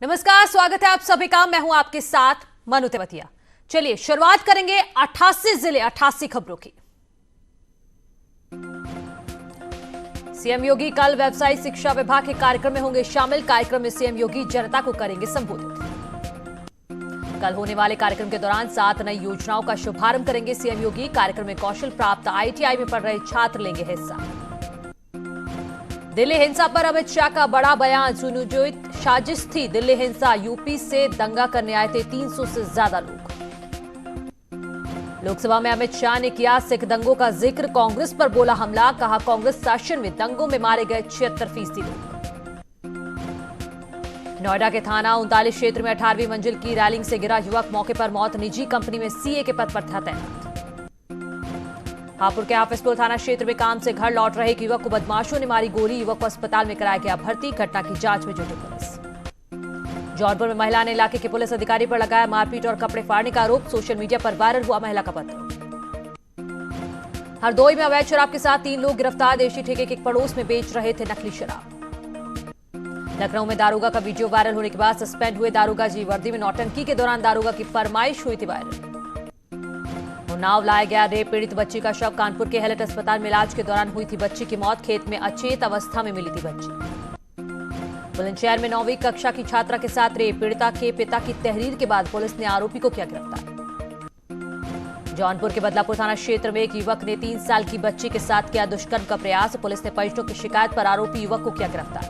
नमस्कार, स्वागत है आप सभी का। मैं हूं आपके साथ मनु तेवतिया। चलिए शुरुआत करेंगे 88 जिले 88 खबरों की। सीएम योगी कल व्यवसायिक शिक्षा विभाग के कार्यक्रम में होंगे शामिल। कार्यक्रम में सीएम योगी जनता को करेंगे संबोधित। कल होने वाले कार्यक्रम के दौरान 7 नई योजनाओं का शुभारंभ करेंगे सीएम योगी। कार्यक्रम में कौशल प्राप्त आईटीआई में पढ़ रहे छात्र लेंगे हिस्सा। दिल्ली हिंसा पर अमित शाह का बड़ा बयान। सुनियोजित साजिश थी दिल्ली हिंसा। यूपी से दंगा करने आए थे 300 से ज्यादा लोग। लोकसभा में अमित शाह ने किया सिख दंगों का जिक्र। कांग्रेस पर बोला हमला। कहा कांग्रेस शासन में दंगों में मारे गए 76% लोग। नोएडा के थाना 39 क्षेत्र में 18वीं मंजिल की रैलिंग से गिरा युवक, मौके पर मौत। निजी कंपनी में सीए के पद पर था तैनात। हापुड़ के हाफिजपुर थाना क्षेत्र में काम से घर लौट रहे एक युवक को बदमाशों ने मारी गोली। युवक को अस्पताल में कराया गया भर्ती। घटना की जांच में जुटी पुलिस। जौनपुर में महिला ने इलाके के पुलिस अधिकारी पर लगाया मारपीट और कपड़े फाड़ने का आरोप। सोशल मीडिया पर वायरल हुआ महिला का पत्र। हरदोई में अवैध शराब के साथ 3 लोग गिरफ्तार। देशी ठेके के एक पड़ोस में बेच रहे थे नकली शराब। लखनऊ में दारोगा का वीडियो वायरल होने के बाद सस्पेंड हुए दारोगा जी। वर्दी में नौटंकी के दौरान दारोगा की फरमाइश हुई थी वायरल। उन्नाव लाया गया रेप पीड़ित बच्ची का शव। कानपुर के हेलेट अस्पताल में इलाज के दौरान हुई थी बच्ची की मौत। खेत में अचेत अवस्था में मिली थी बच्ची। बुलंदशहर में 9वीं कक्षा की छात्रा के साथ रेप। पीड़िता के पिता की तहरीर के बाद पुलिस ने आरोपी को किया गिरफ्तार। जौनपुर के बदलापुर थाना क्षेत्र में एक युवक ने 3 साल की बच्ची के साथ किया दुष्कर्म का प्रयास। पुलिस ने परिजनों की शिकायत पर आरोपी युवक को किया गिरफ्तार।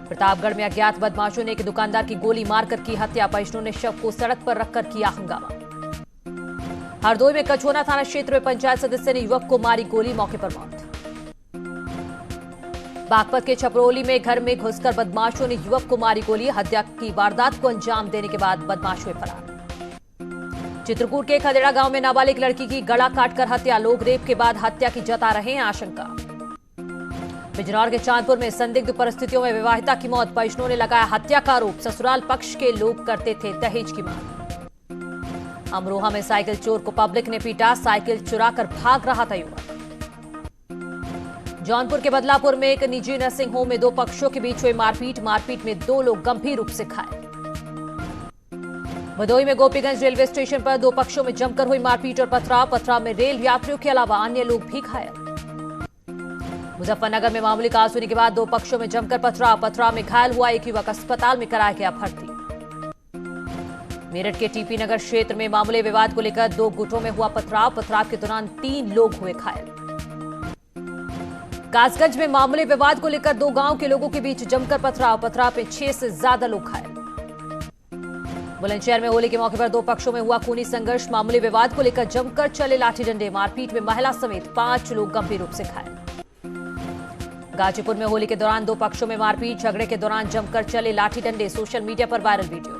प्रतापगढ़ में अज्ञात बदमाशों ने एक दुकानदार की गोली मारकर की हत्या। परिजनों ने शव को सड़क पर रखकर किया हंगामा। हरदोई में कछोना थाना क्षेत्र में पंचायत सदस्य ने युवक को मारी गोली, मौके पर मौत। बागपत के छपरोली में घर में घुसकर बदमाशों ने युवक को मारी गोली। हत्या की वारदात को अंजाम देने के बाद बदमाश हुए फरार। चित्रकूट के खदेड़ा गांव में नाबालिग लड़की की गला काटकर हत्या। लोग रेप के बाद हत्या की जता रहे हैं आशंका। बिजनौर के चांदपुर में संदिग्ध परिस्थितियों में विवाहिता की मौत। परिजनों ने लगाया हत्या का आरोप। ससुराल पक्ष के लोग करते थे दहेज की मांग। अमरोहा में साइकिल चोर को पब्लिक ने पीटा। साइकिल चुराकर भाग रहा था युवक। जौनपुर के बदलापुर में एक निजी नर्सिंग होम में 2 पक्षों के बीच हुई मारपीट। मारपीट में 2 लोग गंभीर रूप से घायल। भदोही में गोपीगंज रेलवे स्टेशन पर 2 पक्षों में जमकर हुई मारपीट और पथराव में रेल यात्रियों के अलावा अन्य लोग भी घायल। मुजफ्फरनगर में मामूली कासूनी के बाद 2 पक्षों में जमकर पथराव में घायल हुआ एक युवक। अस्पताल में कराया गया भर्ती। मेरठ के टीपी नगर क्षेत्र में मामूली विवाद को लेकर 2 गुटों में हुआ पथराव के दौरान 3 लोग हुए घायल। कासगंज में मामूली विवाद को लेकर 2 गांव के लोगों के बीच जमकर पथराव में 6 से ज्यादा लोग घायल। बुलंदशहर में होली के मौके पर 2 पक्षों में हुआ खूनी संघर्ष। मामूली विवाद को लेकर जमकर चले लाठी डंडे। मारपीट में महिला समेत 5 लोग गंभीर रूप से घायल। गाजीपुर में होली के दौरान 2 पक्षों में मारपीट। झगड़े के दौरान जमकर चले लाठी डंडे। सोशल मीडिया पर वायरल वीडियो।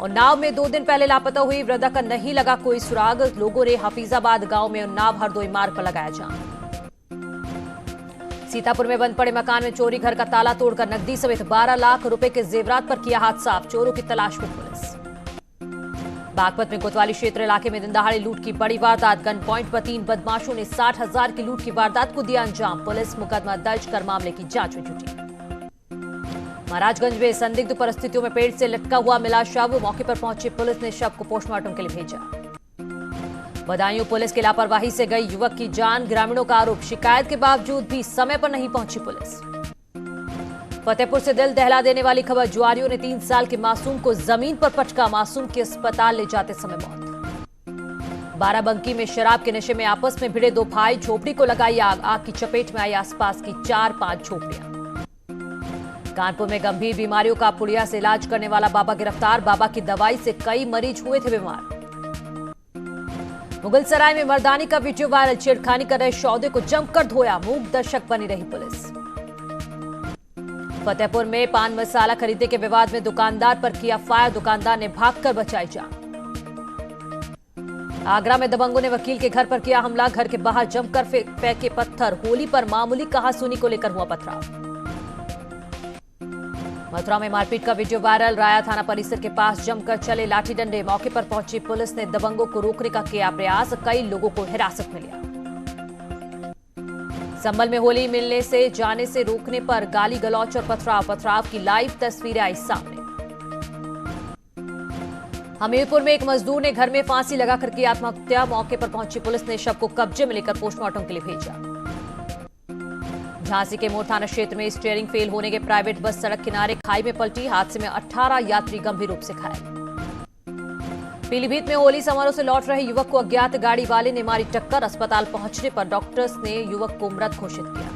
उन्नाव में 2 दिन पहले लापता हुई वृद्धा का नहीं लगा कोई सुराग। लोगों ने हफीजाबाद गांव में उन्नाव हरदोई मार्ग पर लगाया जाम। सीतापुर में बंद पड़े मकान में चोरी। घर का ताला तोड़कर नकदी समेत 12 लाख रुपए के जेवरात पर किया हाथ साफ। चोरों की तलाश में पुलिस। बागपत में कोतवाली क्षेत्र इलाके में दिन दहाड़े लूट की बड़ी वारदात। गन पॉइंट पर 3 बदमाशों ने 60,000 की लूट की वारदात को दिया अंजाम। पुलिस मुकदमा दर्ज कर मामले की जांच में जुटी। महाराजगंज में संदिग्ध परिस्थितियों में पेड़ से लटका हुआ मिला शव। मौके पर पहुंची पुलिस ने शव को पोस्टमार्टम के लिए भेजा। बदायूं पुलिस की लापरवाही से गई युवक की जान। ग्रामीणों का आरोप, शिकायत के बावजूद भी समय पर नहीं पहुंची पुलिस। फतेहपुर से दिल दहला देने वाली खबर। जुआरियों ने 3 साल के मासूम को जमीन पर पटका। मासूम की अस्पताल ले जाते समय मौत। बाराबंकी में शराब के नशे में आपस में भिड़े 2 भाई। झोपड़ी को लगाई आग। आग की चपेट में आई आसपास की 4-5 झोपड़ियां। कानपुर में गंभीर बीमारियों का पुड़िया से इलाज करने वाला बाबा गिरफ्तार। बाबा की दवाई से कई मरीज हुए थे बीमार। मुगलसराय में मर्दानी का वीडियो वायरल। छेड़खानी कर रहे सौदे को जमकर धोया। मूक दर्शक बनी रही पुलिस। फतेहपुर में पान मसाला खरीदने के विवाद में दुकानदार पर किया फायर। दुकानदार ने भागकर बचाई जान। आगरा में दबंगों ने वकील के घर पर किया हमला। घर के बाहर जमकर फेंके पत्थर। होली पर मामूली कहासुनी को लेकर हुआ पथराव। मथुरा में मारपीट का वीडियो वायरल। राया थाना परिसर के पास जमकर चले लाठी डंडे। मौके पर पहुंची पुलिस ने दबंगों को रोकने का किया प्रयास। कई लोगों को हिरासत में लिया। संभल में होली मिलने से जाने से रोकने पर गाली गलौच और पथराव की लाइव तस्वीरें आई सामने। हमीरपुर में एक मजदूर ने घर में फांसी लगाकर की आत्महत्या। मौके पर पहुंची पुलिस ने शव को कब्जे में लेकर पोस्टमार्टम के लिए भेजा। झांसी के मोड़ थाना क्षेत्र में स्टीयरिंग फेल होने के प्राइवेट बस सड़क किनारे खाई में पलटी। हादसे में 18 यात्री गंभीर रूप से घायल। पीलीभीत में होली समारोह से लौट रहे युवक को अज्ञात गाड़ी वाले ने मारी टक्कर। अस्पताल पहुंचने पर डॉक्टर्स ने युवक को मृत घोषित किया।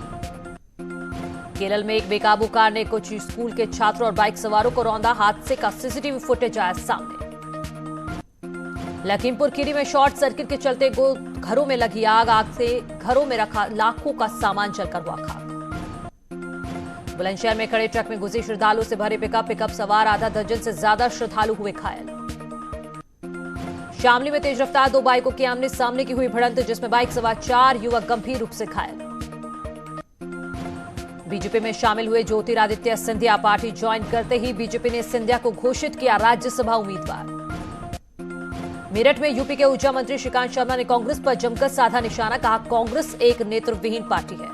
केरल में एक बेकाबू कार ने कुछ स्कूल के छात्रों और बाइक सवारों को रौंदा। हादसे का सीसीटीवी फुटेज आया सामने। लखीमपुर खीरी में शॉर्ट सर्किट के चलते घरों में लगी आग से घरों में रखा लाखों का सामान जलकर हुआ खाक। बुलंदशहर में खड़े ट्रक में घुसी श्रद्धालुओं से भरे पिकअप सवार आधा दर्जन से ज्यादा श्रद्धालु हुए घायल। शामली में तेज रफ्तार दो बाइकों के आमने सामने की हुई भिड़ंत, जिसमें बाइक सवार 4 युवक गंभीर रूप से घायल। बीजेपी में शामिल हुए ज्योतिरादित्य सिंधिया पार्टी ज्वाइन करते ही बीजेपी ने सिंधिया को घोषित किया राज्यसभा उम्मीदवार। मेरठ में यूपी के ऊर्जा मंत्री श्रीकांत शर्मा ने कांग्रेस पर जमकर साधा निशाना। कहा, कांग्रेस एक नेतृत्वहीन पार्टी है।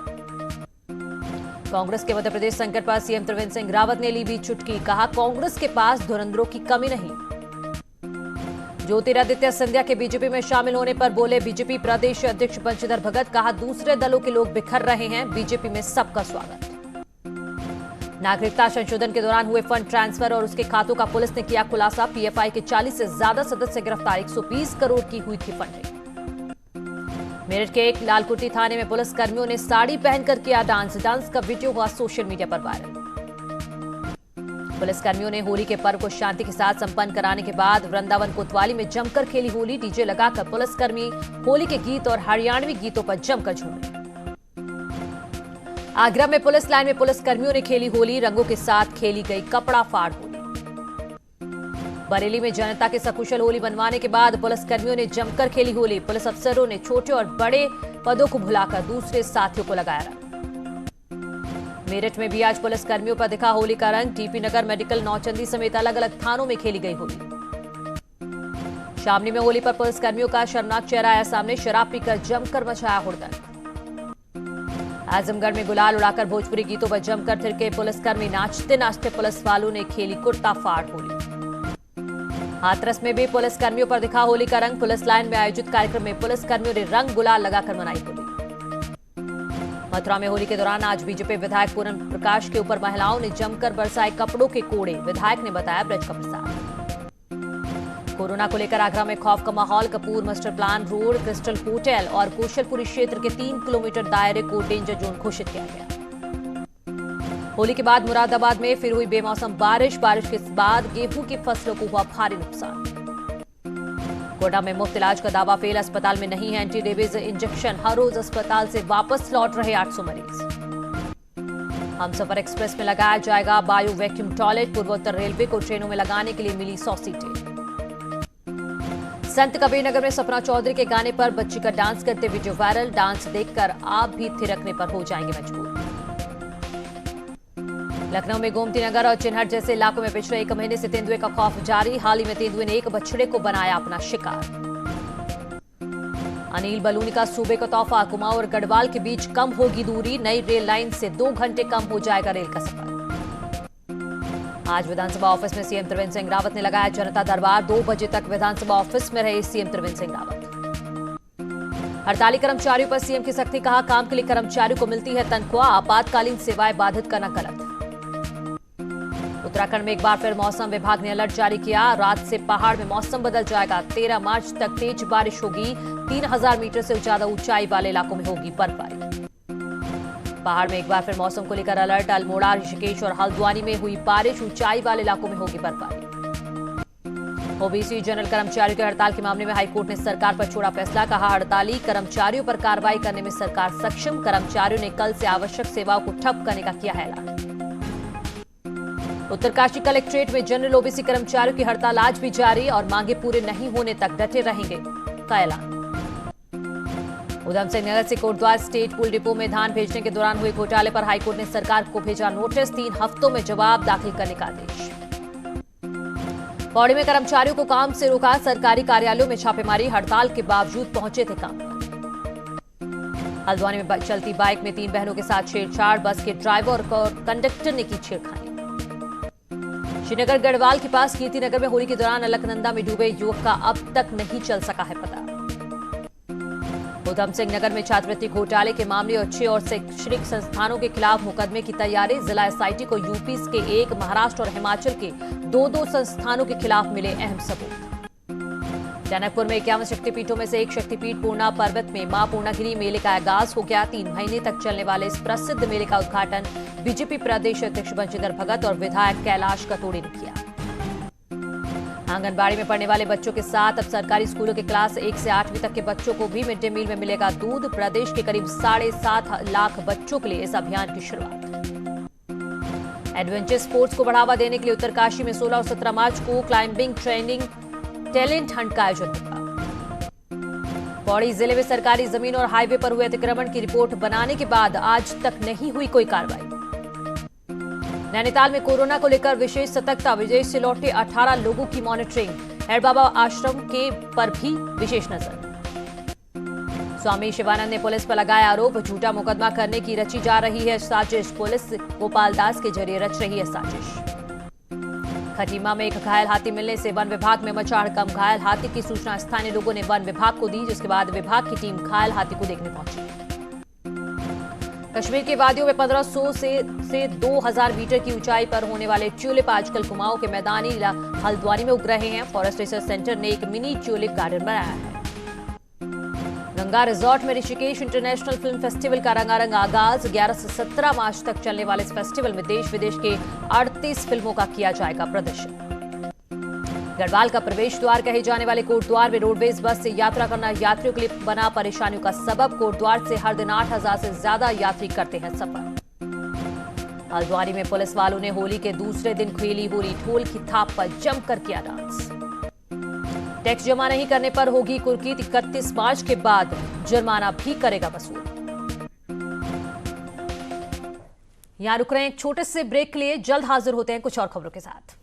कांग्रेस के मध्य प्रदेश संकट पर सीएम त्रिवेंद्र सिंह रावत ने ली भी चुटकी। कहा, कांग्रेस के पास धुरंधरों की कमी नहीं। ज्योतिरादित्य सिंधिया के बीजेपी में शामिल होने पर बोले बीजेपी प्रदेश अध्यक्ष बंशीधर भगत। कहा, दूसरे दलों के लोग बिखर रहे हैं, बीजेपी में सबका स्वागत। नागरिकता संशोधन के दौरान हुए फंड ट्रांसफर और उसके खातों का पुलिस ने किया खुलासा। पीएफआई के 40 से ज्यादा सदस्य गिरफ्तार। 120 करोड़ की हुई थी फंडिंग। मेरठ के एक लालकुटी थाने में पुलिस कर्मियों ने साड़ी पहनकर किया डांस का वीडियो हुआ सोशल मीडिया पर वायरल। पुलिस कर्मियों ने होली के पर्व को शांति के साथ संपन्न कराने के बाद वृंदावन कोतवाली में जमकर खेली होली। डीजे लगाकर पुलिसकर्मी होली के गीत और हरियाणवी गीतों पर जमकर झूमे। आगरा में पुलिस लाइन में पुलिस कर्मियों ने खेली होली। रंगों के साथ खेली गई कपड़ा फाड़ होली। बरेली में जनता के सकुशल होली बनवाने के बाद पुलिस कर्मियों ने जमकर खेली होली। पुलिस अफसरों ने छोटे और बड़े पदों को भुलाकर दूसरे साथियों को लगाया रंग। मेरठ में भी आज पुलिस कर्मियों पर दिखा होली का रंग। टीपी नगर, मेडिकल, नौचंदी समेत अलग अलग थानों में खेली गई होली। शामली में होली पर पुलिस कर्मियों का शर्मनाक चेहरा आया सामने। शराब पीकर जमकर मचाया हुड़दंग। आजमगढ़ में गुलाल उड़ाकर भोजपुरी गीतों पर जमकर थिरके पुलिसकर्मी। नाचते नाचते पुलिस वालों ने खेली कुर्ता फाड़ होली। हाथरस में भी पुलिस कर्मियों पर दिखा होली का रंग। पुलिस लाइन में आयोजित कार्यक्रम में पुलिस कर्मियों ने रंग गुलाल लगाकर मनाई होली। मथुरा में होली के दौरान आज बीजेपी विधायक पूरन प्रकाश के ऊपर महिलाओं ने जमकर बरसाए कपड़ों के कोड़े। विधायक ने बताया ब्रज का प्रसाद। कोरोना को लेकर आगरा में खौफ का माहौल। Kapoor master plan road, crystal hotel और कोशलपुरी क्षेत्र के 3 किलोमीटर दायरे को डेंजर जोन घोषित किया गया। होली के बाद मुरादाबाद में फिर हुई बेमौसम बारिश के बाद गेहूं की फसलों को हुआ भारी नुकसान। कोटा में मुफ्त इलाज का दावा फेल। अस्पताल में नहीं है एंटी रेबीज इंजेक्शन। हर रोज अस्पताल से वापस लौट रहे 800 मरीज। हमसफर एक्सप्रेस में लगाया जाएगा बायो वैक्यूम टॉयलेट। पूर्वोत्तर रेलवे को ट्रेनों में लगाने के लिए मिली 100 सीटें। संत कबीरनगर में सपना चौधरी के गाने पर बच्ची का डांस करते वीडियो वायरल। डांस देखकर आप भी थिरकने पर हो जाएंगे मजबूर। लखनऊ में गोमती नगर और चिन्हट जैसे इलाकों में पिछले 1 महीने से तेंदुए का खौफ जारी। हाल ही में तेंदुए ने एक बछड़े को बनाया अपना शिकार। अनिल बलूनी का सूबे का तोहफा। कुमाऊं और गढ़वाल के बीच कम होगी दूरी। नई रेल लाइन से 2 घंटे कम हो जाएगा रेल का सफर। आज विधानसभा ऑफिस में सीएम त्रिवेंद्र सिंह रावत ने लगाया जनता दरबार। 2 बजे तक विधानसभा ऑफिस में रहे सीएम त्रिवेंद्र सिंह रावत। हड़ताली कर्मचारियों पर सीएम की सख्ती। कहा, काम के लिए कर्मचारियों को मिलती है तनख्वाह। आपातकालीन सेवाएं बाधित करना गलत। उत्तराखंड में एक बार फिर मौसम विभाग ने अलर्ट जारी किया। रात से पहाड़ में मौसम बदल जाएगा। 13 मार्च तक तेज बारिश होगी। 3000 मीटर से ज्यादा ऊंचाई वाले इलाकों में होगी बर्फबारी। पहाड़ में एक बार फिर मौसम को लेकर अलर्ट। अल्मोड़ा, ऋषिकेश और हल्द्वानी में हुई बारिश। ऊंचाई वाले इलाकों में होगी बर्फबारी। ओबीसी जनरल कर्मचारियों की हड़ताल के मामले में हाईकोर्ट ने सरकार पर छोड़ा फैसला। कहा, हड़ताली कर्मचारियों पर कार्रवाई करने में सरकार सक्षम। कर्मचारियों ने कल से आवश्यक सेवाओं को ठप करने का किया है ऐलान। उत्तरकाशी कलेक्ट्रेट में जनरल ओबीसी कर्मचारियों की हड़ताल आज भी जारी और मांगे पूरे नहीं होने तक डटे रहेंगे का ऐलान। उधम सिंह नगर से कोटद्वार स्टेट पुल डिपो में धान भेजने के दौरान हुए घोटाले पर हाईकोर्ट ने सरकार को भेजा नोटिस। 3 हफ्तों में जवाब दाखिल करने का आदेश। पौड़ी में कर्मचारियों को काम से रोका। सरकारी कार्यालयों में छापेमारी। हड़ताल के बावजूद पहुंचे थे काम पर। हल्द्वानी में चलती बाइक में 3 बहनों के साथ छेड़छाड़, बस के ड्राइवर और कंडक्टर ने की छेड़खानी। श्रीनगर गढ़वाल के पास कीर्तिनगर में होली के दौरान अलकनंदा में डूबे युवक का अब तक नहीं चल सका है पता। उधम सिंह नगर में छात्रवृत्ति घोटाले के मामले और 6 और शैक्षणिक संस्थानों के खिलाफ मुकदमे की तैयारी। जिला एसआईटी को यूपी के 1, महाराष्ट्र और हिमाचल के 2 संस्थानों के खिलाफ मिले अहम सबूत। टनकपुर में 51 शक्तिपीठों में से एक शक्तिपीठ पूर्णा पर्वत में मां पूर्णागिरी मेले का आगाज हो गया। 3 महीने तक चलने वाले इस प्रसिद्ध मेले का उद्घाटन बीजेपी प्रदेश अध्यक्ष बंशीधर भगत और विधायक कैलाश कतोड़े ने किया। आंगनबाड़ी में पढ़ने वाले बच्चों के साथ अब सरकारी स्कूलों के क्लास 1 से 8वीं तक के बच्चों को भी मिड डे मील में मिलेगा दूध। प्रदेश के करीब 7.5 लाख बच्चों के लिए इस अभियान की शुरुआत। एडवेंचर स्पोर्ट्स को बढ़ावा देने के लिए उत्तरकाशी में 16 और 17 मार्च को क्लाइंबिंग ट्रेनिंग टैलेंट हंट का आयोजन होगा। पौड़ी जिले में सरकारी जमीन और हाईवे पर हुए अतिक्रमण की रिपोर्ट बनाने के बाद आज तक नहीं हुई कोई कार्रवाई। नैनीताल में कोरोना को लेकर विशेष सतर्कता, विदेश से लौटे 18 लोगों की मॉनिटरिंग। हेड बाबा आश्रम के पर भी विशेष नजर। स्वामी शिवानंद ने पुलिस पर लगाया आरोप, झूठा मुकदमा करने की रची जा रही है साजिश। पुलिस गोपाल दास के जरिए रच रही है साजिश। खटीमा में एक घायल हाथी मिलने से वन विभाग में मचा हड़कंप। घायल हाथी की सूचना स्थानीय लोगों ने वन विभाग को दी, जिसके बाद विभाग की टीम घायल हाथी को देखने पहुंची। कश्मीर के वादियों में 1500 से 2000 मीटर की ऊंचाई पर होने वाले ट्यूलिप आजकल कुमाऊं के मैदानी हल्द्वानी में उग रहे हैं। फॉरेस्ट रिसर्च सेंटर ने एक मिनी ट्यूलिप गार्डन बनाया है। गंगा रिजॉर्ट में ऋषिकेश इंटरनेशनल फिल्म फेस्टिवल का रंगारंग आगाज। 11 से 17 मार्च तक चलने वाले इस फेस्टिवल में देश विदेश के 38 फिल्मों का किया जाएगा प्रदर्शन। गढ़वाल का प्रवेश द्वार कहे जाने वाले कोटद्वार में रोडवेज बस से यात्रा करना यात्रियों के लिए बना परेशानियों का सबब। कोटद्वार से हर दिन 8000 से ज्यादा यात्री करते हैं सफर। हल्द्वानी में पुलिस वालों ने होली के दूसरे दिन खेली होली। ढोल की थाप पर जमकर किया डांस। टैक्स जमा नहीं करने पर होगी कुर्की। 31 मार्च के बाद जुर्माना भी करेगा वसूल। यहां रुक रहे हैं एक छोटे से ब्रेक के लिए, जल्द हाजिर होते हैं कुछ और खबरों के साथ।